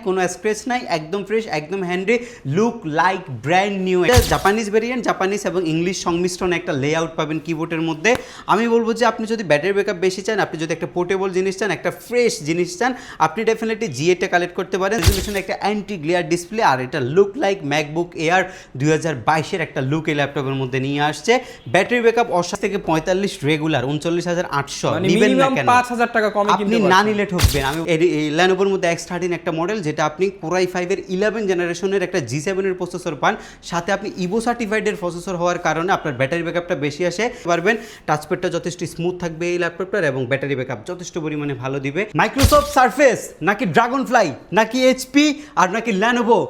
কোনো স্ক্র্যাচ নাই, একদম ফ্রেশ, একদম handy, look like brand new. এটা জাপানিজ ভেরিয়েন্ট, জাপানিজ এবং ইংলিশ সংমিশ্রণ একটা লেআউট পাবেন কিবোর্ডের মধ্যে। আমি বলবো যে আপনি যদি ব্যাটারি ব্যাকআপ বেশি চান, আপনি যদি একটা পোর্টেবল জিনিস চান, একটা ফ্রেশ জিনিস চান, আপনি ডেফিনেটলি G8 কালেক্ট করতে পারেন। রেজোলিউশন একটা অ্যান্টি গ্লেয়ার ডিসপ্লে, আর এটা লুক লাইক ম্যাকবুক এয়ার 2022-এর একটা লুক এই ল্যাপটপের মধ্যে নিয়ে আসছে। ব্যাটারি ব্যাকআপ 80 থেকে 45 রেগুলার 39,800 নিবেন না কেন? 5,000 টাকা কমে আপনি না নিলে ঠকবেন। আমি এই Lenovoর মধ্যে X13 একটা মডেল, যেটা আপনি Core i5-এর 11 জেনারেশনের একটা G7 এর প্রসেসর পান, সাথে আপনি ইভো সার্টিফাইডের প্রসেসর হওয়ার কারণে আপনার ব্যাটারি ব্যাকআপটা বেশি আসে পারবেন। টাচপ্যাডটা যথেষ্ট স্মুথ থাকবে এই ল্যাপটপটার, এবং ব্যাটারি ব্যাকআপ যথেষ্ট পরিমাণে ভালো দিবে। মাইক্রোসফট সারফেস নাকি ড্রাগনফ্লাই নাকি এইচপি আর নাকি Lenovo,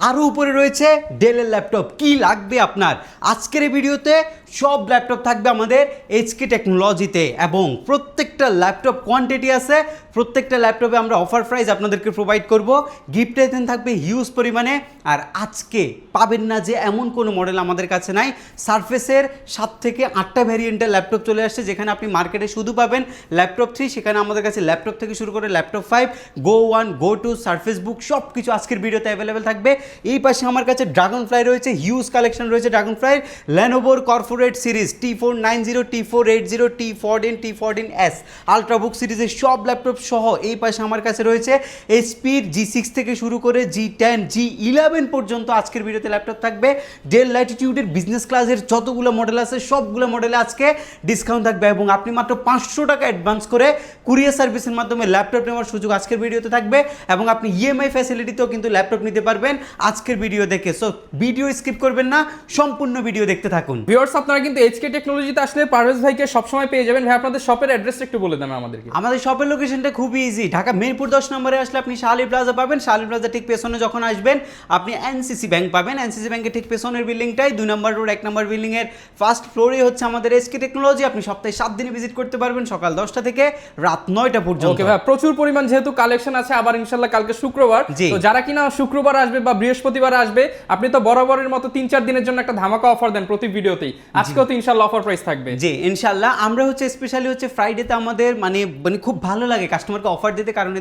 আরও উপরে রয়েছে ডেলের ল্যাপটপ, কি লাগবে আপনার? আজকের এই ভিডিওতে সব ল্যাপটপ থাকবে আমাদের এইচকে টেকনোলজিতে, এবং প্রত্যেকটা ল্যাপটপ কোয়ান্টিটি আছে, প্রত্যেকটা ল্যাপটপে আমরা অফার প্রাইস আপনাদেরকে প্রোভাইড করব, গিফট আইটেম থাকবে হিউজ পরিমাণে। আর আজকে পাবেন না যে এমন কোনো মডেল আমাদের কাছে নাই। সারফেসের 7 থেকে 8টা ভ্যারিয়েন্টের ল্যাপটপ চলে আসছে, যেখানে আপনি মার্কেটে শুধু পাবেন ল্যাপটপ 3, সেখানে আমাদের কাছে ল্যাপটপ থেকে শুরু করে ল্যাপটপ 5, গো 1, গো 2, সারফেস বুক সব কিছু আজকের ভিডিওতে অ্যাভেলেবেল থাকবে। এই পাশে আমার কাছে ড্রাগনফ্লাই রয়েছে, হিউজ কালেকশন রয়েছে ড্রাগনফ্লাইয়ের। Lenovoর corporate series T490, T480, T14, T14S, ultrabook সিরিজের সব ল্যাপটপ সহ এই পাশে আমার কাছে রয়েছে এইচপির G6 থেকে শুরু করে G10, G11 পর্যন্ত আজকের ভিডিওতে ল্যাপটপ থাকবে। ডেল ল্যাটিটিউডের বিজনেস ক্লাসের যতগুলো মডেল আছে সবগুলো মডেলে আজকে ডিসকাউন্ট থাকবে, এবং আপনি মাত্র 500 টাকা অ্যাডভান্স করে কুরিয়ার সার্ভিসের মাধ্যমে ল্যাপটপ নেওয়ার সুযোগ আজকের ভিডিওতে থাকবে, এবং আপনি ইএমআই ফ্যাসিলিটিতেও কিন্তু ল্যাপটপ নিতে পারবেন আজকের ভিডিও দেখে। সো ভিডিও স্কিপ করবেন না, সম্পূর্ণ ভিডিও দেখতে থাকুন। ভিউয়ার্স, আপনারা কিন্তু এইচকে টেকনোলজিতে আসলে পারভেজ ভাইকে সবসময় পেয়ে যাবেন। ভাই, আপনাদের শপের অ্যাড্রেসটা একটু বলে দেন আমাদেরকে। আমাদের শপের লোকেশনটা খুবই ইজি, ঢাকা মিরপুর 10 নম্বরে আসলে আপনি শালি প্লাজা পাবেন। শালি প্লাজা ঠিক পেছনে যখন আসবেন আপনি এনসিসি ব্যাংক পাবেন। এনসিসি ব্যাংকের ঠিক পেছনের বিল্ডিংটাই 2 নম্বর রোড 1 নম্বর বিল্ডিংয়ের ফার্স্ট ফ্লোরে হচ্ছে আমাদের এইচকে টেকনোলজি। আপনি সপ্তাহে 7 দিন ভিজিট করতে পারবেন, সকাল 10টা থেকে রাত 9টা পর্যন্ত। ওকে ভাই, প্রচুর পরিমাণ যেহেতু কালেকশন আছে, আবার ইনশাআল্লাহ কালকে শুক্রবার, তো যারা কিনা শুক্রবার আসবে বা বৃহস্পতিবার আসবে, আপনি তো বরাবরের মতো 3-4 দিনের জন্য একটা ধামাকা অফার দেন প্রতি ভিডিওতেই, আজকেও তো ইনশাআল্লাহ অফার প্রাইস থাকবে। জি ইনশাআল্লাহ। আমরা হচ্ছে স্পেশালি হচ্ছে ফ্রাইডেতে আমাদের মানে খুব ভালো লাগে কাস্টমারকে অফার দিতে, কারণ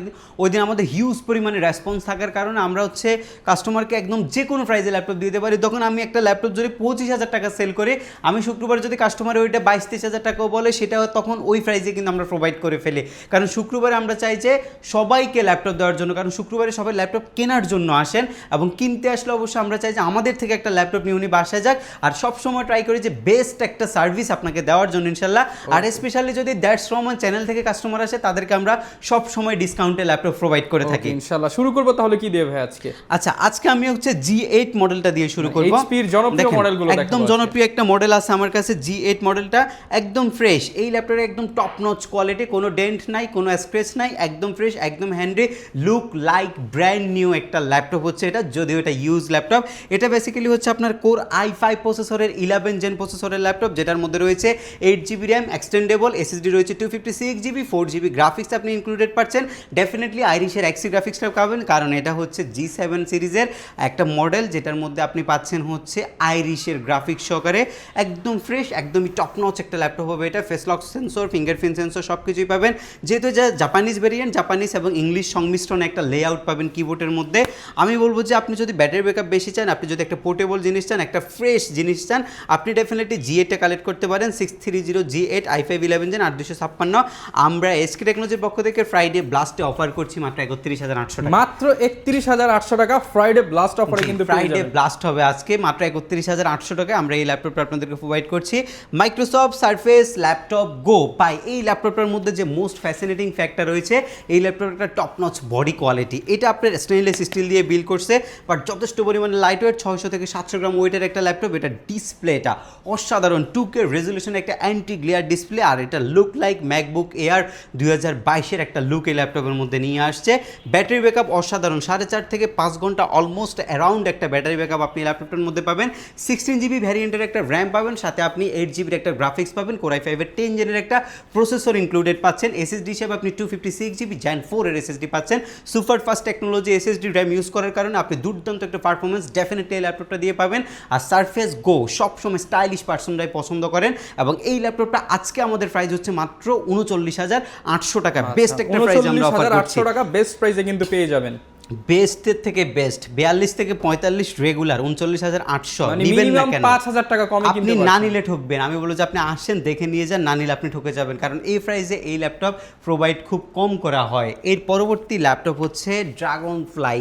ওই দিন আমাদের হিউজ পরিমাণে রেসপন্স থাকার কারণে আমরা হচ্ছে কাস্টমারকে একদম যে কোনো প্রাইসে ল্যাপটপ দিতে পারি। তখন আমি একটা ল্যাপটপ যদি 25,000 টাকা সেল করি, আমি শুক্রবার যদি কাস্টমার ওইটা 22-23,000 টাকাও বলে, সেটাও তখন ওই প্রাইসে কিন্তু আমরা প্রোভাইড করে ফেলি, কারণ শুক্রবারে আমরা চাই যে সবাইকে ল্যাপটপ দেওয়ার জন্য, কারণ শুক্রবারে সবাই ল্যাপটপ কেনার জন্য আসেন, এবং কিনতে আসলে অবশ্যই আমরা চাই যে আমাদের থেকে একটা ল্যাপটপ নিয়ে উনি বাসায় যাক, আর সবসময় ট্রাই করি যে বেস্ট একটা সার্ভিস আপনাকে দেওয়ার জন্য ইনশাল্লাহ। আর স্পেশালি যদি দ্যাটস রহমান চ্যানেল থেকে কাস্টমার আসে, তাদেরকে আমরা সব সময় ডিসকাউন্টে ল্যাপটপ প্রোভাইড করে থাকি ইনশাআল্লাহ। শুরু করব তাহলে কি দিয়ে ভাই আজকে? আচ্ছা, আজকে আমি হচ্ছে G8 মডেলটা দিয়ে শুরু করব। এইচপির জনপ্রিয় মডেলগুলো দেখাবো। একদম জনপ্রিয় একটা মডেল আছে আমার কাছে, G8 মডেলটা একদম ফ্রেশ। এই ল্যাপটপের একদম টপ নচ কোয়ালিটি, কোনো ডেন্ট নাই, কোনো স্ক্র্যাচ নাই, একদম ফ্রেশ, একদম handy, look like brand new একটা ল্যাপটপ হচ্ছে এটা, যদিও এটা ইউজ ল্যাপটপ। এটা বেসিক্যালি হচ্ছে আপনার কোর i5 প্রসেসরের 11 জেন প্রসেসরের ল্যাপটপ, যেটার মধ্যে রয়েছে 8GB র্যাম, এক্সটেন্ডেবল SSD রয়েছে 256GB, 4GB গ্রাফিক্স আপনি ইনক্লুডেড পাচ্ছেন। ডেফিনেটলি আইরিশের এক্সি গ্রাফিক্সটা পাবেন, কারণ এটা হচ্ছে G7 সিরিজের একটা মডেল, যেটার মধ্যে আপনি পাচ্ছেন হচ্ছে আইরিশের গ্রাফিক্স সহকারে। একদম ফ্রেশ, একদমই টপ নচ একটা ল্যাপটপ হবে এটা। Face lock sensor, fingerprint sensor সব কিছুই পাবেন। যেহেতু যা জাপানিজ ভেরিয়েন্ট, জাপানিজ এবং ইংলিশ সংমিশ্রণে একটা লেআউট পাবেন কিবোর্ডের মধ্যে। আমি বলবো যে আপনি যদি ব্যাটারি ব্যাকআপ বেশি চান, আপনি যদি একটা পোর্টেবল জিনিস চান, একটা ফ্রেশ জিনিস চান, আপনি ডেফিনেটলি G8 কালেক্ট করতে পারেন। 630 G8 i5 11 জেন 8256। আমরা এসকে টেকনোলজির পক্ষ থেকে ফ্রাইডে ব্লাস্টে অফার করছি মাত্র 31,800 টাকা। মাত্র 31,800 টাকা ফ্রাইডে ব্লাস্ট অফারে কিন্তু ফ্রাইডে ব্লাস্ট হবে আজকে মাত্র 31,800 টাকা। আমরা এই ল্যাপটপটা আপনাদেরকে প্রোভাইড করছি। মাইক্রোসফট সারফেস ল্যাপটপ গো। পাই এই ল্যাপটপটার মধ্যে যে মোস্ট ফ্যাসিনেটিং ফ্যাক্টর রয়েছে, এই ল্যাপটপের একটা টপ নচ বডি কোয়ালিটি। এটা আপনার স্টেনলেস স্টিল দিয়ে বিল্ড করছে, বাট যথেষ্ট পরিমাণে লাইট ওয়েট, 600 থেকে 700 গ্রাম ওয়েটের একটা ল্যাপটপ। এটা ডিসপ্লেটা অসাধারণ 2K রেজলিউশন একটা অ্যান্টি গ্লেয়ার ডিসপ্লে, আর এটা লুক লাইক ম্যাকবুক এয়ার 2022-এর একটা লুক এই ল্যাপটপের মধ্যে নিয়ে আসছে। ব্যাটারি ব্যাকআপ অসাধারণ, 4.5 থেকে 5 ঘন্টা অলমোস্ট অ্যারাউন্ড একটা ব্যাটারি ব্যাকআপ আপনি ল্যাপটপটার মধ্যে পাবেন। 16GB ভ্যারিয়েন্টের একটা র্যাম পাবেন, সাথে আপনি 8GB একটা গ্রাফিক্স পাবেন। Core i5-এর 10 জেনের একটা প্রসেসর ইনক্লুডেড পাচ্ছেন। SSD হিসেবে আপনি 256GB Gen 4 এর SSD পাচ্ছেন। Super fast technology SSD RAM use করার কারণে আপনি দুর্দান্ত একটা পারফরমেন্স ডেফিনেটলি এই ল্যাপটপটা দিয়ে পাবেন। আর সারফেস গো সবসময় স্টাইলিশ পার্সনরাই পছন্দ করেন, এবং এই ল্যাপটপটা আজকে আমাদের প্রাইস হচ্ছে মাত্র 39,800 টাকা। বেস্ট একটা প্রাইস আমরা অফার করছি। 39,800 টাকা বেস্ট প্রাইসে কিন্তু পেয়ে যাবেন। বেস্টের থেকে বেস্ট 42 থেকে 45 রেগুলার 39,800 মানে নিবেন না মিনিমাম কেন 5,000 টাকা কমে আপনি কিনতে না পারছেন। নিলে ঠকবেন। আমি বলবো যে আপনি আসেন দেখে নিয়ে যান, না নিলে আপনি ঠকে যাবেন, কারণ এই প্রাইসে এই ল্যাপটপ প্রোভাইড খুব কম করা হয়। এর পরবর্তী ল্যাপটপ হচ্ছে ড্রাগন ফ্লাই,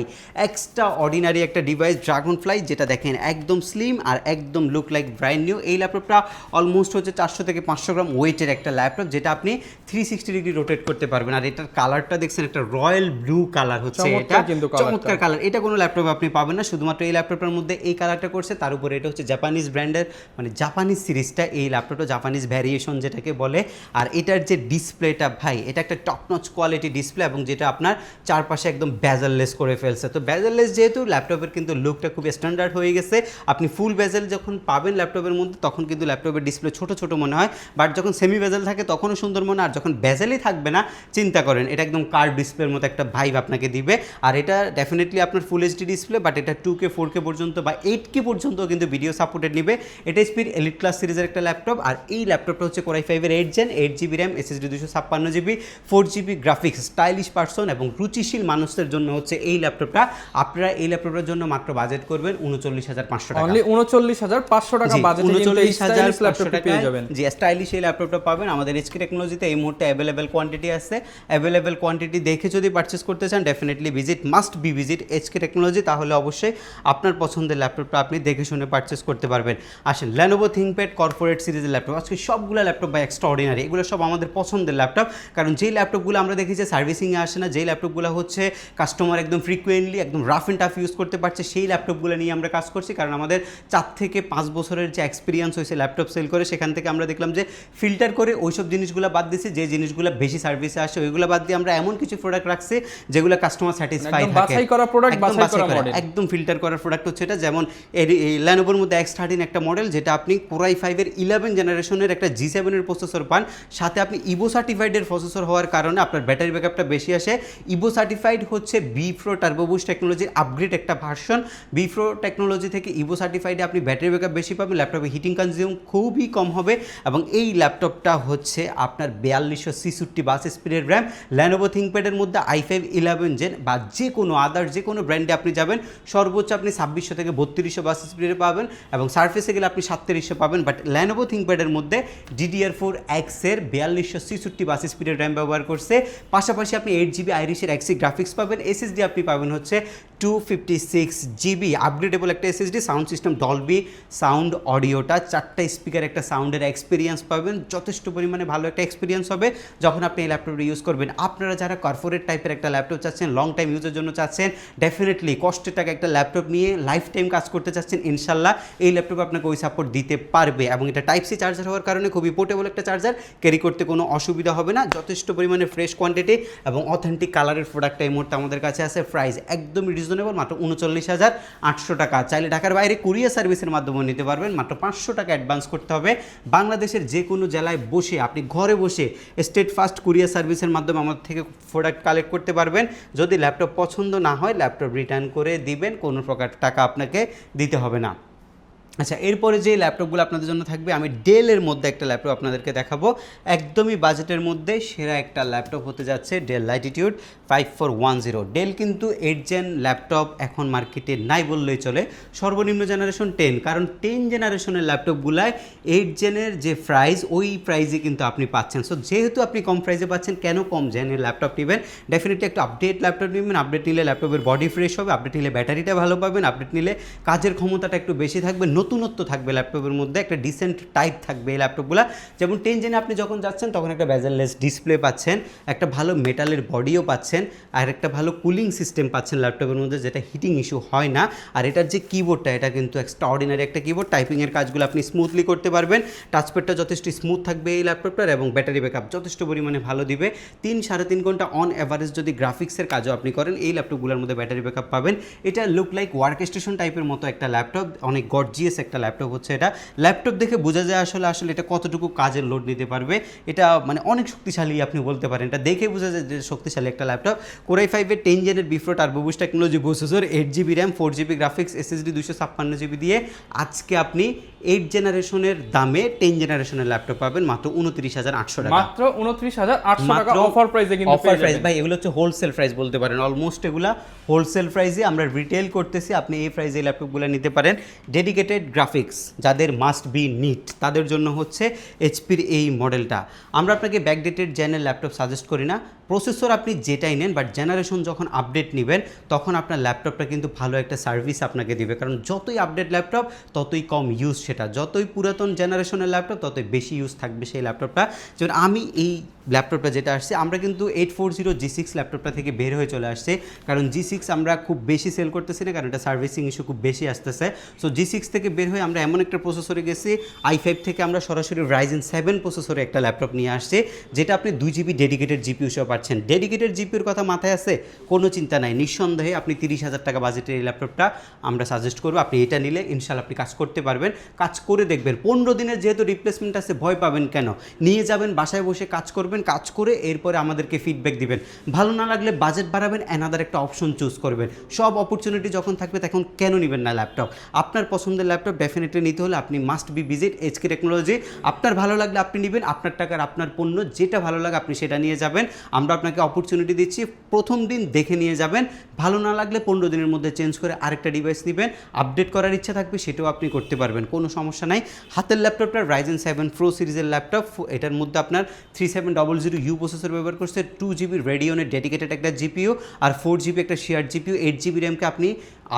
এক্সট্রা অর্ডিনারি একটা ডিভাইস ড্রাগন ফ্লাই, যেটা দেখেন একদম স্লিম আর একদম লুক লাইক ব্র্যান্ড নিউ। এই ল্যাপটপটা অলমোস্ট হচ্ছে 400 থেকে 500 গ্রাম ওয়েটের একটা ল্যাপটপ, যেটা আপনি 360 ডিগ্রি রোটেট করতে পারবেন। আর এটার কালারটা দেখছেন একটা রয়্যাল ব্লু কালার হচ্ছে, এটা চমৎকার কালার। এটা কোনো ল্যাপটপে আপনি পাবেন না, শুধুমাত্র এই ল্যাপটপের মধ্যে এই কালারটা করছে। তার উপরে এটা হচ্ছে জাপানিজ ব্র্যান্ডের, মানে জাপানিজ সিরিজটা এই ল্যাপটপটা, জাপানিজ ভ্যারিয়েশন যেটাকে বলে। আর এটার যে ডিসপ্লেটা ভাই, এটা একটা টপ নচ কোয়ালিটি ডিসপ্লে, এবং যেটা আপনার চারপাশে একদম বেজেললেস করে ফেলছে। তো বেজেললেস যেহেতু ল্যাপটপের কিন্তু লুকটা খুব স্ট্যান্ডার্ড হয়ে গেছে। আপনি ফুল বেজেল যখন পাবেন ল্যাপটপের মধ্যে, তখন কিন্তু ল্যাপটপের ডিসপ্লে ছোট ছোট মনে হয়, বাট যখন সেমি বেজেল থাকে তখনও সুন্দর মনে হয়। আর যখন বেজেলই থাকবে না, চিন্তা করেন এটা একদম কার্ভ ডিসপ্লের মতো একটা ভাইব আপনাকে দিবে। আর এটা ডেফিনেটলি আপনার ফুল এইচডি ডিসপ্লে, বাট এটা 2K 4K পর্যন্ত বা 8K পর্যন্ত কিন্তু ভিডিও সাপোর্টেড নিবে। এটা স্পিড এলিট ক্লাস সিরিজের একটা ল্যাপটপ। আর এই ল্যাপটপটা হচ্ছে Core i5 এর 8 gen, 8GB RAM, SSD 256GB, 4GB graphics, stylish person এবং রুচিশীল মানুষদের জন্য হচ্ছে এই ল্যাপটপটা। আপনারা এই ল্যাপটপের জন্য মাত্র বাজেট করবেন 39,500 টাকা, অনলি 39,500 টাকা বাজেটে কিন্তু এই স্টাইলিশ ল্যাপটপটা পেয়ে যাবেন। জি, স্টাইলিশ এই ল্যাপটপটা পাবেন আমাদের HK টেকনোলজিতে। এই মুহূর্তে অ্যাভেলেবেল কোয়ান্টিটি আছে, অ্যাভেলেবেল কোয়ান্টিটি দেখে যদি পারচেস করতে চান, definitely must be visit HK technology. তাহলে অবশ্যই আপনার পছন্দের ল্যাপটপটা আপনি দেখে শুনে পারচেস করতে পারবেন। আসেন, Lenovo ThinkPad কর্পোরেট সিরিজের ল্যাপটপ, আজকে সবগুলো ল্যাপটপ বা এক্সট্রা অর্ডিনারি, এগুলো সব আমাদের পছন্দের ল্যাপটপ। কারণ যেই ল্যাপটপগুলো আমরা দেখি যে সার্ভিসিংয়ে আসে না, যেই ল্যাপটপগুলো হচ্ছে কাস্টমার একদম ফ্রিকুয়েন্টলি একদম রাফ অ্যান্ড টাফ ইউজ করতে পারছে, সেই ল্যাপটপগুলো নিয়ে আমরা কাজ করছি। কারণ আমাদের 4 থেকে 5 বছরের যে এক্সপিরিয়েন্স হয়েছে ল্যাপটপ সেল করে, সেখান থেকে আমরা দেখলাম যে ফিল্টার করে ওইসব জিনিসগুলো বাদ দিয়েছি, যে জিনিসগুলো বেশি সার্ভিসে আসে ওইগুলো বাদ দিয়ে আমরা এমন কিছু প্রোডাক্ট রাখছি যেগুলো কাস্টমার স্যাটিসফাই থাকে, বাছাই করা প্রোডাক্ট, বাছাই করা মডেল, একদম ফিল্টার করার প্রোডাক্ট হচ্ছে এটা। যেমন এই Lenovoর মধ্যে X13 একটা মডেল, যেটা আপনি Core i5 এর 11 জেনারেশনের একটা G7 এর প্রসেসর পান, সাথে আপনি ইভো সার্টিফাইডের প্রসেসর হওয়ার কারণে আপনার ব্যাটারি ব্যাকআপটা বেশি আসে। ইভো সার্টিফাইড হচ্ছে B-Pro টার্বো বুস্ট টেকনোলজির আপগ্রেড একটা ভার্সন। B-Pro টেকনোলজি থেকে ইভো সার্টিফাইডে আপনি ব্যাটারি ব্যাকআপ বেশি পাবেন, ল্যাপটপে হিটিং কনজিউম খুবই কম হবে। এবং এই ল্যাপটপটা হচ্ছে আপনার 4266 বাস স্পিডের র্যাম। Lenovo ThinkPad এর মধ্যে i5 11 জেন বা যে কোনো আদার যে কোনো ব্র্যান্ডে আপনি যাবেন, সর্বোচ্চ আপনি 2600 থেকে 3200 বাস স্পিডে পাবেন, এবং সার্ফেসে গেলে আপনি 3700 পাবেন। বাট Lenovo ThinkPad এর মধ্যে DDR4X এর 4266 বাস স্পিডের র্যাম ব্যবহার করছে। পাশাপাশি আপনি 8GB আইরিশের XC গ্রাফিক্স পাবেন। SSD আপনি পাবেন হচ্ছে 256GB আপগ্রেডেবল একটা SSD। Sound system Dolby sound, অডিওটা 4টা স্পিকার, একটা সাউন্ডের এক্সপিরিয়েন্স পাবেন, যথেষ্ট পরিমাণে ভালো একটা এক্সপিরিয়েন্স হবে যখন আপনি এই ল্যাপটপটা ইউজ করবেন। আপনারা যারা কর্পোরেট টাইপের একটা ল্যাপটপ চাচ্ছেন, লং টাইম ইউজের জন্য চাচ্ছেন, ডেফিনেটলি কষ্টের টাকা একটা ল্যাপটপ নিয়ে লাইফ টাইম কাজ করতে চাচ্ছেন, ইনশাল্লাহ এই ল্যাপটপ আপনাকে ওই সাপোর্ট দিতে পারবে। এবং এটা টাইপ-সি চার্জার হওয়ার কারণে খুবই পোর্টেবল একটা চার্জার, ক্যারি করতে কোনো অসুবিধা হবে না। যথেষ্ট পরিমাণে ফ্রেশ কোয়ান্টিটি এবং অথেন্টিক কালারের প্রোডাক্টটা এই মুহূর্তে আমাদের কাছে আছে। প্রাইস একদমই রিজনেবল, মাত্র 39,800 টাকা। চাইলে ঢাকার বাইরে কুরিয়ার সার্ভিসের মাধ্যমে নিতে পারবেন, মাত্র 500 টাকা অ্যাডভান্স করতে হবে। বাংলাদেশের যে কোনো জেলায় বসে আপনি ঘরে বসে স্টেট ফাস্ট কুরিয়ার সার্ভিসের মাধ্যমে আমাদের থেকে প্রোডাক্ট কালেক্ট করতে পারবেন। যদি ল্যাপটপ পছন্দ না হয়, ল্যাপটপ রিটার্ন করে দিবেন, কোনো প্রকার টাকা আপনাকে দিতে হবে না। আচ্ছা, এরপরে যে ল্যাপটপগুলো আপনাদের জন্য থাকবে, আমি ডেলের মধ্যে একটা ল্যাপটপ আপনাদেরকে দেখাবো, একদমই বাজেটের মধ্যে সেরা একটা ল্যাপটপ হতে যাচ্ছে ডেল ল্যাটিটিউড 5410। ডেল কিন্তু 8 জেন ল্যাপটপ এখন মার্কেটে নাই বললেই চলে, সর্বনিম্ন জেনারেশন 10, কারণ 10 জেনারেশনের ল্যাপটপগুলায় 8 জেনের যে প্রাইস, ওই প্রাইসে কিন্তু আপনি পাচ্ছেন। সো যেহেতু আপনি কম প্রাইসে পাচ্ছেন, কেন কম জেনের ল্যাপটপ নেবেন? ডেফিনেটলি একটা আপডেট ল্যাপটপ নেবেন। আপডেট নিলে ল্যাপটপের বডি ফ্রেশ হবে, আপডেট নিলে ব্যাটারিটা ভালো পাবেন, আপডেট নিলে কাজের ক্ষমতাটা একটু বেশি থাকবে, নতুনত্ব থাকবে ল্যাপটপের মধ্যে, একটা ডিসেন্ট টাইপ থাকবে এই ল্যাপটপগুলো। যেমন 10 জেনে আপনি যখন যাচ্ছেন, তখন একটা বেজেললেস ডিসপ্লে পাচ্ছেন, একটা ভালো মেটালের বডিও পাচ্ছেন, আর একটা ভালো কুলিং সিস্টেম পাচ্ছেন ল্যাপটপের মধ্যে, যেটা হিটিং ইস্যু হয় না। আর এটার যে কিবোর্ডটা, এটা কিন্তু এক্সট্রা অর্ডিনারি একটা কিবোর্ড, টাইপিংয়ের কাজগুলো আপনি স্মুথলি করতে পারবেন। টাচপ্যাডটা যথেষ্ট স্মুথ থাকবে এই ল্যাপটপটার, এবং ব্যাটারি ব্যাকআপ যথেষ্ট পরিমাণে ভালো দিবে। 3-3.5 ঘন্টা অন অ্যাভারেজ যদি গ্রাফিক্সের কাজও আপনি করেন, এই ল্যাপটপগুলোর মধ্যে ব্যাটারি ব্যাকআপ পাবেন। এটা লুক লাইক ওয়ার্ক স্টেশন টাইপের মতো একটা ল্যাপটপ, অনেক গর্জিয়াস একটা ল্যাপটপ হচ্ছে এটা। ল্যাপটপ দেখে বোঝা যায় আসলে এটা কতটুকু কাজের লোড নিতে পারবে। এটা মানে অনেক শক্তিশালী আপনি বলতে পারেন, এটা দেখে বোঝা যায় যে শক্তিশালী একটা ল্যাপটপ। Core i5 এর 10 জেনের B-Pro turbo boost technology processor, 8GB RAM, 4GB graphics, SSD 256GB দিয়ে আজকে আপনি 8 জেনারেশনের দামে 10 জেনারেশনের ল্যাপটপ পাবেন মাত্র 29,800 টাকা। মাত্র 29,800 টাকা অফার প্রাইসে কিন্তু অফার প্রাইস ভাই, এগুলো হচ্ছে হোলসেল প্রাইস বলতে পারেন, অলমোস্ট এগুলা হোলসেল প্রাইসে আমরা রিটেল করতেছি, আপনি এই প্রাইসে এই ল্যাপটপগুলো নিতে পারেন। ডেডিকেটেড গ্রাফিক্স যাদের মাস্ট বি নিট তাদের জন্য হচ্ছে এইচপির এই মডেলটা। আমরা আপনাকে ব্যাকডেটেড জেনের ল্যাপটপ সাজেস্ট করি না, প্রসেসর আপনি যেটাই নেন, বাট জেনারেশন যখন আপডেট নেবেন তখন আপনার ল্যাপটপটা কিন্তু ভালো একটা সার্ভিস আপনাকে দিবে, কারণ যতই আপডেট ল্যাপটপ ততই কম ইউজ, সেটা যতই পুরাতন জেনারেশনের ল্যাপটপ ততই বেশি ইউজ থাকবে সেই ল্যাপটপটা। যেমন আমি এই ল্যাপটপটা যেটা আসছে, আমরা কিন্তু 840 G6 ল্যাপটপটা থেকে বের হয়ে চলে আসছে, কারণ G6 আমরা খুব বেশি সেল করতেছি না, কারণ এটা সার্ভিসিং ইস্যু খুব বেশি আসতেছে। সো G6 থেকে বের হয়ে আমরা এমন একটা প্রসেসরে গেছি, i5 থেকে আমরা সরাসরি Ryzen 7 প্রসেসরে একটা ল্যাপটপ নিয়ে আসছি, যেটা আপনি 2GB ডেডিকেটেড জিপিইউ সহ পাচ্ছেন। ডেডিকেটেড জিপিইউর কথা মাথায় আছে, কোনো চিন্তা নাই, নিঃসন্দেহে আপনি 30,000 টাকা বাজেটের এই ল্যাপটপটা আমরা সাজেস্ট করবো। আপনি এটা নিলে ইনশাল্লাহ আপনি কাজ করতে পারবেন, কাজ করে দেখবেন। 15 দিনের যেহেতু রিপ্লেসমেন্ট আছে, ভয় পাবেন কেন? নিয়ে যাবেন, বাসায় বসে কাজ করবেন, কাজ করে এরপরে আমাদেরকে ফিডব্যাক দিবেন। ভালো না লাগলে বাজেট বাড়াবেন, অ্যানাদার একটা অপশন চুজ করবেন। সব অপরচুনিটি যখন থাকবে তখন কেন নেবেন না ল্যাপটপ? আপনার পছন্দের ল্যাপটপ ডেফিনেটলি নিতে হলে আপনি must be visit HK technology. আপনার ভালো লাগলে আপনি নেবেন, আপনার টাকার আপনার পণ্য, যেটা ভালো লাগে আপনি সেটা নিয়ে যাবেন। আমরা আপনাকে অপরচুনিটি দিচ্ছি, প্রথম দিন দেখে নিয়ে যাবেন, ভালো না লাগলে 15 দিনের মধ্যে চেঞ্জ করে আরেকটা ডিভাইস নেবেন। আপডেট করার ইচ্ছা থাকবে সেটাও আপনি করতে পারবেন, কোনো সমস্যা নাই। হাতের ল্যাপটপটা Ryzen 7 Pro সিরিজের ল্যাপটপ, এটার মধ্যে আপনার 3700U প্রসেসর ব্যবহার করছে, 2GB রেডিয়নের ডেডিকেটেড একটা জিপিইউ, আর 4GB একটা শেয়ার জিপিইউ। 8GB র্যামকে আপনি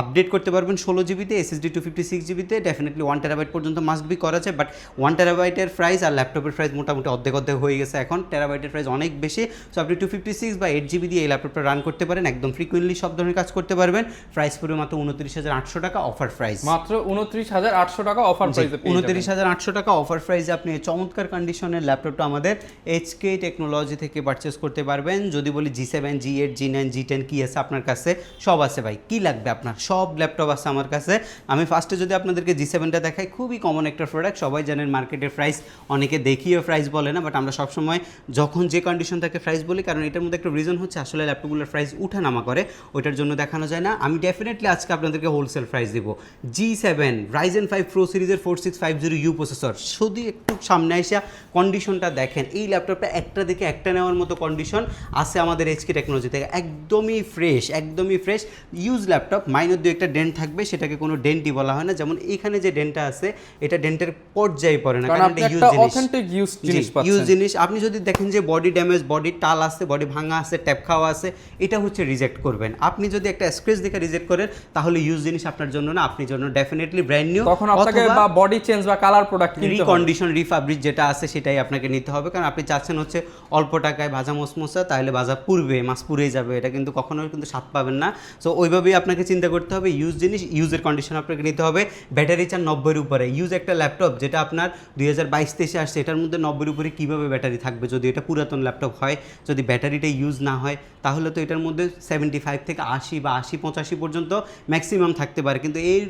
আপডেট করতে পারবেন 16GBতে, SSD 256GBতে। ডেফিনেটলি 1TB পর্যন্ত মাস্ট বি করা যায়, বাট 1TBর প্রাইস আর ল্যাপটপের প্রাইস মোটামুটি অর্ধেক হয়ে গেছে এখন। টেরাবাইটের প্রাইস অনেক বেশি, সো আপনি 256 বা 8GB দিয়ে এই ল্যাপটপটা রান করতে পারেন, একদম ফ্রিকুয়েন্টলি সব ধরনের কাজ করতে পারবেন। প্রাইস পড়বে মাত্র 29,800 টাকা অফার প্রাইস, মাত্র 29,800 টাকা অফার প্রাইসে। 29,800 টাকা অফার প্রাইসে আপনি এই চমৎকার কন্ডিশনের ল্যাপটপটা আমাদের এইচকে টেকনোলজি থেকে পারচেস করতে পারবেন। যদি বলি G7, G8, G9, G10 কি আছে আপনার কাছে? সব আছে ভাই, কি লাগবে আপনার? সব ল্যাপটপ আছে আমার কাছে। আমি ফার্স্টে যদি আপনাদেরকে G7টা দেখাই, খুবই কমন একটা প্রোডাক্ট, সবাই জানেন মার্কেটের প্রাইস, অনেকে দেখিয়ে প্রাইস বলে না, বাট আমরা সবসময় যখন যে কন্ডিশন থাকে প্রাইস বলি, কারণ এটার মধ্যে একটা রিজন হচ্ছে আসলে ল্যাপটপগুলোর প্রাইস উঠানামা করে, ওইটার জন্য দেখানো যায় না। আমি ডেফিনেটলি আজকে আপনাদেরকে হোলসেল প্রাইস দিব। G7 Ryzen 5 Pro সিরিজের 4650U প্রসেসর, শুধু একটু সামনে আসা কন্ডিশনটা দেখেন, এই ল্যাপটপটা একটা দেখে একটা নেওয়ার মতো কন্ডিশন আছে আমাদের এইচকে টেকনোলজি থেকে, একদমই ফ্রেশ, একদমই ফ্রেশ। ইউজ ল্যাপটপ, মাইনর দিয়ে একটা ডেন্ট থাকবে, সেটাকে কোনো ডেন্টই বলা হয় না। যেমন এখানে যে ডেন্টটা আছে, এটা ডেন্টের পর্যায়ে পড়ে না, কারণ এটা ইউজ জিনিস। আপনি যদি দেখেন যে বডি ড্যামেজ, বডি টাল আছে, বডি ভাঙা আছে, ট্যাপ খাওয়া আছে, এটা হচ্ছে রিজেক্ট করবেন। আপনি যদি একটা স্ক্র্যাচ দেখে রিজেক্ট করেন, তাহলে ইউজ জিনিস আপনার জন্য না, আপনার জন্য ডেফিনেটলি ব্র্যান্ড নিউ। তখন আপনাকে বা বডি চেঞ্জ বা কালার প্রোডাক্ট কিনতে হবে, রিকন্ডিশন, রিফাব্রিক যেটা আছে সেটাই আপনাকে নিতে হবে, কারণ আপনি চাচ্ছেন হচ্ছে অল্প টাকায় ভাজা মসমসা, তাহলে ভাজা পুড়বে, মাছ পুড়েই যাবে, এটা কিন্তু কখনোই কিন্তু স্বাদ পাবেন না। সো ওইভাবেই আপনাকে চিন্তা করতে হবে। ইউজ জিনিস, ইউজের কন্ডিশন আপনাকে নিতে হবে। ব্যাটারি চান 90-এর উপরে। ইউজ একটা ল্যাপটপ যেটা আপনার 2022-23 আসছে, এটার মধ্যে 90-এর উপরে কীভাবে ব্যাটারি থাকবে? যদি এটা পুরাতন ল্যাপটপ হয়, যদি ব্যাটারিটা ইউজ না হয়, তাহলে তো এটার মধ্যে 75 থেকে 80 বা 80-85 পর্যন্ত ম্যাক্সিমাম থাকতে পারে, কিন্তু এর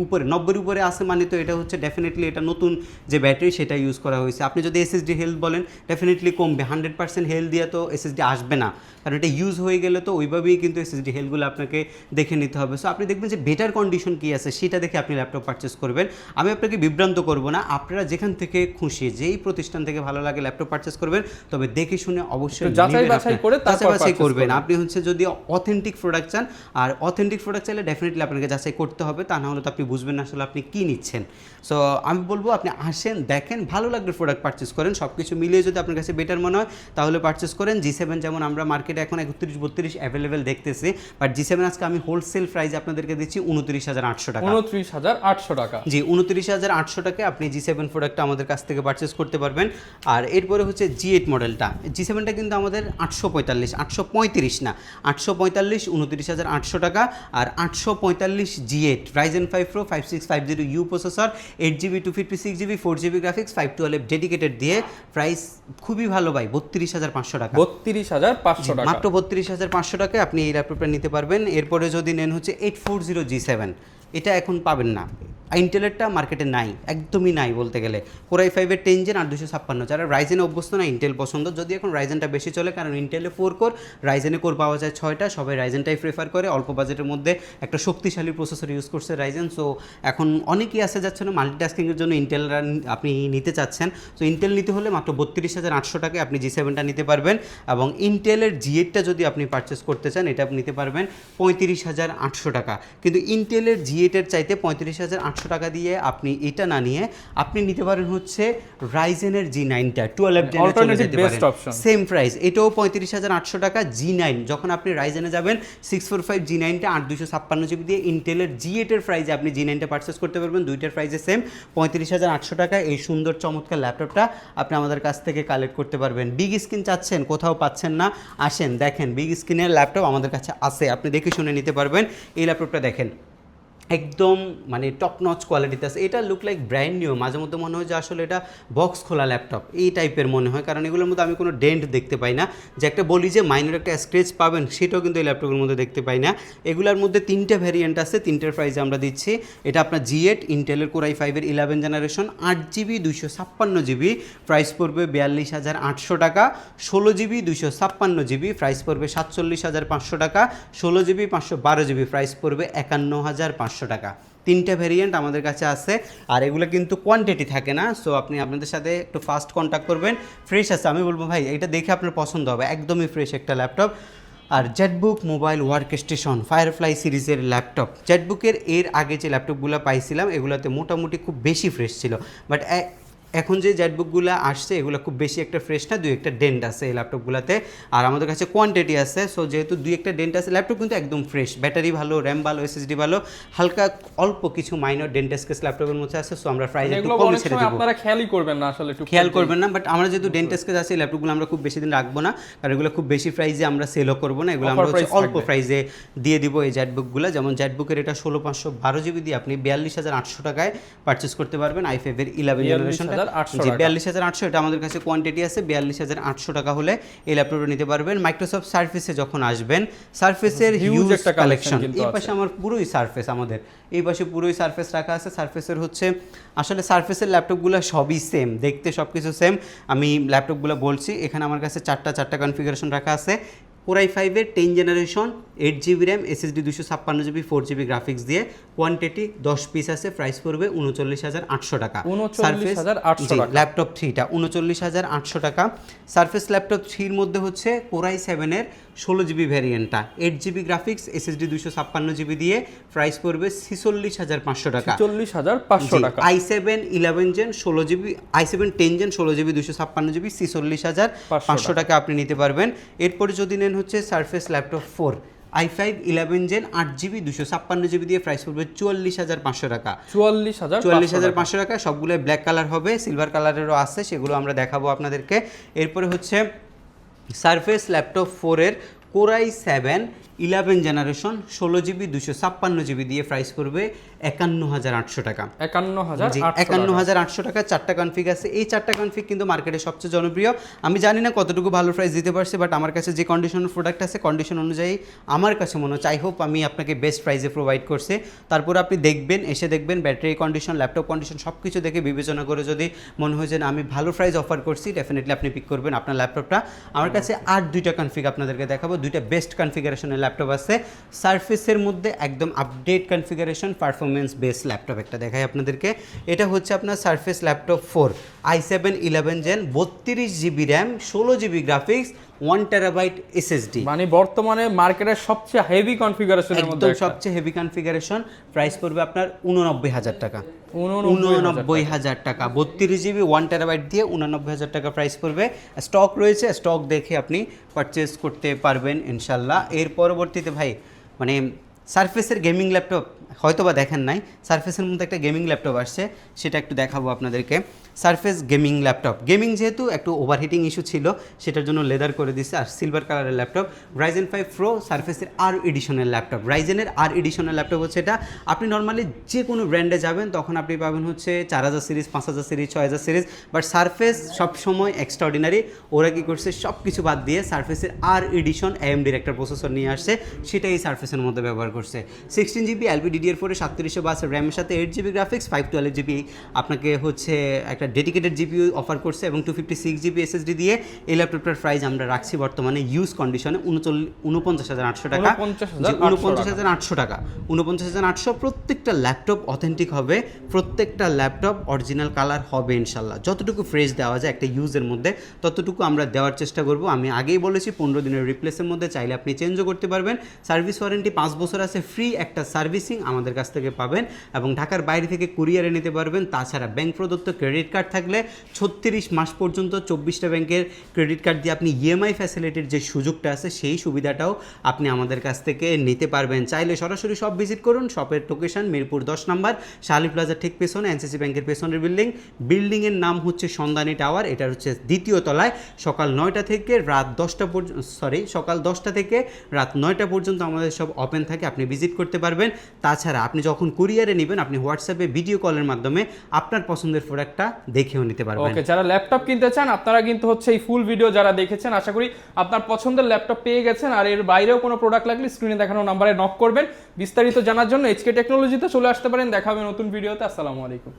উপরে 90-এর উপরে আসে মানে তো এটা হচ্ছে ডেফিনেটলি এটা নতুন যে ব্যাটারি সেটা ইউজ করা হয়েছে। আপনি যদি এসএসডি হেলথ বলেন, ডেফিনেটলি কমবে, 100% হেলথ দিয়ে তো এসএসডি আসবে না, কারণ এটা ইউজ হয়ে গেলে তো ওইভাবেই কিন্তু এসএসডি হেলথগুলো আপনাকে দেখে নিতে হবে। সো আপনি দেখবেন যে বেটার কন্ডিশন কী আছে সেটা দেখে আপনি ল্যাপটপ পারচেস করবেন। আমি আপনাকে বিভ্রান্ত করব না, আপনারা যেখান থেকে খুশি, যেই প্রতিষ্ঠান থেকে ভালো লাগে ল্যাপটপ পারচেস করবেন, তবে দেখে শুনে অবশ্যই যাচাই বাছাই করবেন। আপনি হচ্ছে যদি অথেন্টিক প্রোডাক্ট চান, আর অথেন্টিক প্রোডাক্ট চাইলে ডেফিনেটলি আপনাকে যাচাই করতে হবে, তা না হলে তো আপনি বুঝবেন না আসলে আপনি কী নিচ্ছেন। সো আমি বলবো আপনি আসেন, দেখেন, ভালো লাগলে প্রোডাক্ট পারচেস করেন। সব কিছু মিলিয়ে যদি আপনার কাছে বেটার মনে হয় তাহলে পারচেস করেন। G7 যেমন আমরা মার্কেটে এখন 31-32 অ্যাভেলেবেল দেখতেছি, বাট G7 আজকে আমি হোলসেল প্রাইসে আপনাদেরকে দিচ্ছি 29,800 টাকা। 29,800 টাকা, জি 29,800 টাকায় আপনি G7 প্রোডাক্টটা আমাদের কাছ থেকে পারচেস করতে পারবেন। আর এরপরে হচ্ছে G8 মডেলটা, G7টা কিন্তু আমাদের 835 না 845, 29,800 টাকা। আর 845 G8 Ryzen 5 Pro 5650U processor, 8GB 256GB 4GB graphics, 512 dedicated দিয়ে প্রাইস খুবই ভালো ভাই, 32,500 টাকা। 32,500 টাকা, মাত্র 32,500 টাকায় আপনি এই ল্যাপটপটা নিতে পারবেন। এরপরে যদি নেন হচ্ছে 840 G7, এটা এখন পাবেন না, ইন্টেলেরটা মার্কেটে নাই, একদমই নাই বলতে গেলে। কোরাই 5-এর 10 জেন আর 256, যারা রাইজেনে অভ্যস্ত না ইন্টেল পছন্দ, যদি এখন রাইজেনটা বেশি চলে, কারণ ইন্টেলে 4 কোর, রাইজেনে কোর পাওয়া যায় 6টা, সবাই রাইজেনটাই প্রেফার করে, অল্প বাজেটের মধ্যে একটা শক্তিশালী প্রসেসর ইউজ করছে রাইজেন। সো এখন অনেকেই আসে যাচ্ছে না মাল্টিটাস্কিংয়ের জন্য ইন্টেল আপনি নিতে চাচ্ছেন। সো ইন্টেল নিতে হলে মাত্র 32,800 টাকায় আপনি G7টা নিতে পারবেন, এবং ইন্টেলের G8টা যদি আপনি পারচেস করতে চান এটা আপনি নিতে পারবেন 35,800 টাকা। কিন্তু ইন্টেলের G8-এর চাইতে 35,800 টাকা দিয়ে আপনি এটা না নিয়ে আপনি নিতে পারেন হচ্ছে রাইজেনের G9টা 12 জেনে চলে যেতে পারেন, সেম প্রাইস, এটাও 35,800 টাকা। G9 যখন আপনি রাইজেনে যাবেন 645 G9টা 8 256 GB দিয়ে ইন্টেলের G8-এর প্রাইসে আপনি G9টা পারচেস করতে পারবেন, দুইটার প্রাইসে সেম 35,800 টাকা। এই সুন্দর চমৎকার ল্যাপটপটা আপনি আমাদের কাছ থেকে কালেক্ট করতে পারবেন। বিগ স্ক্রিন চাচ্ছেন, কোথাও পাচ্ছেন না, আসেন দেখেন বিগ স্ক্রিনের ল্যাপটপ আমাদের কাছে আছে, আপনি দেখে শুনে নিতে পারবেন। এই ল্যাপটপটা দেখেন একদম মানে টপ নচ কোয়ালিটিতে আছে, এটা লুক লাইক ব্র্যান্ড নিউ, মাঝে মধ্যে মনে হয় যে আসলে এটা বক্স খোলা ল্যাপটপ এই টাইপের মনে হয়, কারণ এগুলোর মধ্যে আমি কোনো ডেন্ট দেখতে পাই না, যে একটা বলি যে মাইনর একটা স্ক্র্যাচ পাবেন সেটাও কিন্তু এই ল্যাপটপের মধ্যে দেখতে পাই না। এগুলোর মধ্যে 3টে ভ্যারিয়েন্ট আছে, 3টের প্রাইসে আমরা দিচ্ছি। এটা আপনার G8 ইন্টেলের core i 5-এর 11 generation 8GB 256GB, price পড়বে 42,800 টাকা। 16GB 256GB, প্রাইস পড়বে 47,500 টাকা। 16GB 512GB, প্রাইস পড়বে 51,500 টাকা। 3টে ভেরিয়েন্ট আমাদের কাছে আছে, আর এগুলো কিন্তু কোয়ান্টিটি থাকে না। সো আপনি আপনাদের সাথে একটু ফাস্ট কন্ট্যাক্ট করবেন। ফ্রেশ আছে, আমি বলবো ভাই এটা দেখে আপনার পছন্দ হবে, একদমই ফ্রেশ একটা ল্যাপটপ। আর ZBook mobile workstation Firefly সিরিজের ল্যাপটপ, জেটবুকের এর আগে যে ল্যাপটপগুলো পাইছিলাম এগুলোতে মোটামুটি খুব বেশি ফ্রেশ ছিল, বাট এখন যে জেটবুকগুলো আসছে এগুলো খুব বেশি একটা ফ্রেশ না, দুই একটা ডেন্ট আছে এই ল্যাপটপগুলোতে, আর আমাদের কাছে কোয়ান্টিটি আছে। সো যেহেতু দুই একটা ডেন্ট আছে, ল্যাপটপ কিন্তু একদম ফ্রেশ, ব্যাটারি ভালো, র্যাম ভালো, SSD ভালো, হালকা অল্প কিছু মাইনর ডেন্ট স্কেচ ল্যাপটপের মধ্যে আছে। সো আমরা প্রাইস একটু কম ছেড়ে দেব, আপনারা খেয়ালই করবেন না, আসলে একটু খেয়াল করবেন না, বাট আমরা যেহেতু ডেন্ট স্কেচ আছে এই ল্যাপটপগুলো আমরা খুব বেশি দিন রাখবো না, কারণ এগুলো খুব বেশি প্রাইসে আমরা সেলও করবো না, এগুলো আমরা অল্প প্রাইসে দিয়ে দিব এই জেটবুকগুলো। যেমন জেটবুকের এটা 16,512GB দিয়ে আপনি 42,800 টাকায় পারচেস করতে পারবেন i5-এর 11 জেনারেশনটা। 42,800, এটা আমাদের কাছে কোয়ান্টিটি আছে, 42,800 টাকা হলে এই ল্যাপটপটা নিতে পারবেন। মাইক্রোসফট সার্ফেসে যখন আসবেন, সার্ফেসের হিউজ একটা কালেকশন, এই পাশে আমার পুরোই সার্ফেস, আমাদের এই পাশে পুরোই সার্ফেস রাখা আছে। সার্ফেসের হচ্ছে আসলে সার্ফেসের ল্যাপটপগুলো সবই সেম, দেখতে সব কিছু সেম। আমি ল্যাপটপগুলো বলছি, এখানে আমার কাছে চারটা কনফিগারেশন রাখা আছে। কোরাই 5-এর 10 generation 8GB RAM, SSD 256GB, 4GB graphics দিয়ে, কোয়ান্টিটি 10 পিস আছে, প্রাইস পড়বে 39,800 টাকা। 39,800 টাকা ল্যাপটপ 3টা 39,800 টাকা। সারফেস ল্যাপটপ 3-র মধ্যে হচ্ছে কোরাই 7-এর 16GB ভ্যারিয়েন্টটা, 8GB গ্রাফিক্স, SSD 256GB দিয়ে, প্রাইস পড়বে 46,500 টাকা। 46,500 টাকা। i7 11 gen 16GB, i7 10 gen 16GB 256GB, 46,500 টাকা আপনি নিতে পারবেন। এরপরে যদি নেন হচ্ছে Surface laptop 4 i5 11 gen 8GB 256GB দিয়ে, প্রাইস পড়বে 44,500 টাকা। 44,500 টাকা। সবগুলো ব্ল্যাক কালার হবে, সিলভার কালারেরও আছে, সেগুলো আমরা দেখাবো আপনাদেরকে। এরপরে হচ্ছে সারফেস ল্যাপটপ 4-এর কোরাই 7 11 জেনারেশন 16GB 256GB দিয়ে, প্রাইস পড়বে 51,800 টাকা। 51,800 টাকা। 4টা কনফিগ আছে, এই 4টা কনফিগ কিন্তু মার্কেটে সবচেয়ে জনপ্রিয়। আমি জানি না কতটুকু ভালো প্রাইস দিতে পারছে, বাট আমার কাছে যে কন্ডিশনের প্রোডাক্ট আছে, কন্ডিশন অনুযায়ী আমার কাছে মনে হচ্ছে, আই হোপ আমি আপনাকে বেস্ট প্রাইসে প্রোভাইড করছি। তারপর আপনি দেখবেন, এসে দেখবেন ব্যাটারি কন্ডিশন, ল্যাপটপ কন্ডিশন সব কিছু দেখে বিবেচনা করে যদি মনে হয় যে আমি ভালো প্রাইস অফার করছি, ডেফিনেটলি আপনি পিক করবেন আপনার ল্যাপটপটা। আমার কাছে আর 2টা কনফিগ আপনাদেরকে দেখাবো, 2টা বেস্ট কনফিগারেশনের ল্যাপটপ আছে। সারফেসের মধ্যে একদম update configuration performance base laptop একটা দেখাই আপনাদেরকে। এটা হচ্ছে আপনার Surface laptop 4 i7 11 gen 32GB RAM, 16GB graphics, 1TB SSD, মানে বর্তমানে মার্কেটের সবচেয়ে হেভি কনফিগারেশনের মধ্যে একদম সবচেয়ে হেভি কনফিগারেশন। প্রাইস পড়বে আপনার 89,000 টাকা। 89,000 টাকা। 32GB 1TB দিয়ে 89,000 টাকা প্রাইস পড়বে। স্টক রয়েছে, স্টক দেখে আপনি পারচেস করতে পারবেন ইনশাল্লাহ। এর পরবর্তীতে ভাই মানে সারফেসের গেমিং ল্যাপটপ হয়তো বা দেখেন নাই, সারফেসের মধ্যে একটা গেমিং ল্যাপটপ আসছে, সেটা একটু দেখাবো আপনাদেরকে। সারফেস গেমিং ল্যাপটপ, গেমিং যেহেতু একটু ওভারহিটিং ইস্যু ছিল, সেটার জন্য লেদার করে দিচ্ছে, আর সিলভার কালারের ল্যাপটপ। Ryzen 5 Pro সারফেসের আর এডিশনের ল্যাপটপ, রাইজেনের আর এডিশনের ল্যাপটপ হচ্ছে এটা। আপনি নর্মালি যে কোনো ব্র্যান্ডে যাবেন তখন আপনি পাবেন হচ্ছে 4000 series, 5000 series, 6000 series, but surface সবসময় এক্সট্রাঅর্ডিনারি। ওরা কী করছে, সব কিছু বাদ দিয়ে সারফেসের আর এডিশন AMD-র একটা প্রসেসর নিয়ে আসছে, সেটাই সারফেসের মধ্যে ব্যবহার করছে। 16GB LPDDR4 3700 র্যামের সাথে 8GB গ্রাফিক্স, 512GB আপনাকে হচ্ছে একটা ডেডিকেটেড জিপিইউ অফার করছে এবং 256GB SSD দিয়ে এই ল্যাপটপটার প্রাইস আমরা রাখছি বর্তমানে ইউজ কন্ডিশনে 49,800 টাকা। 49,800 টাকা, 49,800। প্রত্যেকটা ল্যাপটপ অথেন্টিক হবে, প্রত্যেকটা ল্যাপটপ অরিজিনাল কালার হবে ইনশাল্লাহ। যতটুকু ফ্রেশ দেওয়া যায় একটা ইউজের মধ্যে ততটুকু আমরা দেওয়ার চেষ্টা করব। আমি আগেই বলেছি 15 দিনের রিপ্লেসের মধ্যে চাইলে আপনি চেঞ্জও করতে পারবেন। সার্ভিস ওয়ারেন্টি 5 বছর আছে, ফ্রি একটা সার্ভিসিং আমাদের কাছ থেকে পাবেন এবং ঢাকার বাইরে থেকে কুরিয়ারে নিতে পারবেন। তাছাড়া ব্যাংক প্রদত্ত ক্রেডিট কার্ড থাকলে 36 মাস পর্যন্ত 24টা ব্যাংকের ক্রেডিট কার্ড দিয়ে আপনি ইএমআই ফ্যাসিলিটির যে সুযোগটা আছে সেই সুবিধাটাও আপনি আমাদের কাছ থেকে নিতে পারবেন। চাইলে সরাসরি শপ ভিজিট করুন। শপের লোকেশন মিরপুর 10 নম্বর শালি প্লাজার ঠিক পেছনে, এনসিসি ব্যাংকের পেছনের বিল্ডিংয়ের নাম হচ্ছে সন্ধানী টাওয়ার। এটা হচ্ছে দ্বিতীয় তলায়। সকাল 9টা থেকে রাত 10টা পর্যন্ত, সকাল 10টা থেকে রাত 9টা পর্যন্ত আমাদের সব ওপেন থাকে, আপনি ভিজিট করতে পারবেন। তাছাড়া আপনি যখন কুরিয়ারে নেবেন আপনি হোয়াটসঅ্যাপে ভিডিও কলের মাধ্যমে আপনার পছন্দের প্রোডাক্টটা দেখেও নিতে পারবেন। ওকে, যারা ল্যাপটপ কিনতে চান আপনারা কিন্তু হচ্ছে এই ফুল ভিডিও যারা দেখেছেন আশা করি আপনার পছন্দের ল্যাপটপ পেয়ে গেছেন। আর এর বাইরেও কোনো প্রোডাক্ট লাগলে স্ক্রিনে দেখানো নাম্বারে নক করবেন। বিস্তারিত জানার জন্য HK টেকনোলজিতে চলে আসতে পারেন। দেখা হবে নতুন ভিডিওতে। আসসালামু আলাইকুম।